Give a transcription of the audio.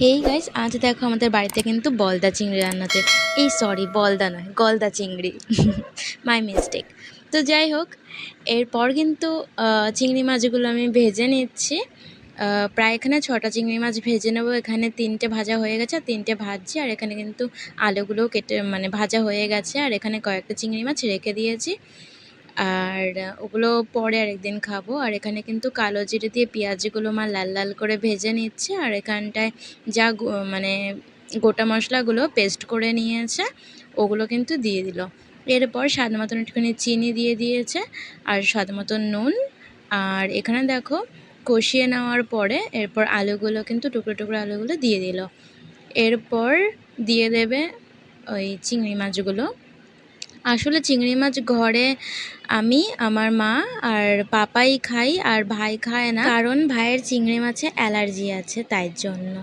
এই গাইস আজ দেখো আমাদের বাড়িতে কিন্তু বলদা চিংড়ি রান্নাতে সরি বলদা নয় গলদা চিংড়ি মাই মিস্টেক। তো যাই হোক, এরপর কিন্তু চিংড়ি মাছগুলো আমি ভেজে নিচ্ছি। প্রায় এখানে 6টা চিংড়ি মাছ ভেজে নেবো। এখানে 3টে ভাজা হয়ে গেছে আর 3টে ভাজছি, আর এখানে কিন্তু আলুগুলোও কেটে ভাজা হয়ে গেছে, আর এখানে কয়েকটা চিংড়ি মাছ রেখে দিয়েছি, আর ওগুলো পরে আরেকদিন খাবো। আর এখানে কিন্তু কালো জিরে দিয়ে পেঁয়াজগুলো মা লাল লাল করে ভেজে নিচ্ছে, আর এখানটায় যা গোটা মশলাগুলো পেস্ট করে নিয়েছে ওগুলো কিন্তু দিয়ে দিল। এরপর স্বাদ মতন একটুখানি চিনি দিয়ে দিয়েছে আর স্বাদ মতন নুন। আর এখানে দেখো কষিয়ে নেওয়ার পরে এরপর আলুগুলো কিন্তু টুকরো টুকরো আলুগুলো দিয়ে দিল। এরপর দিয়ে দেবে ওই চিংড়ি মাছগুলো। আসলে চিংড়ি মাছ ঘরে আমি, আমার মা আর পাপাই খাই, আর ভাই খায় না, কারণ ভাইয়ের চিংড়ি মাছে অ্যালার্জি আছে, তাই জন্য।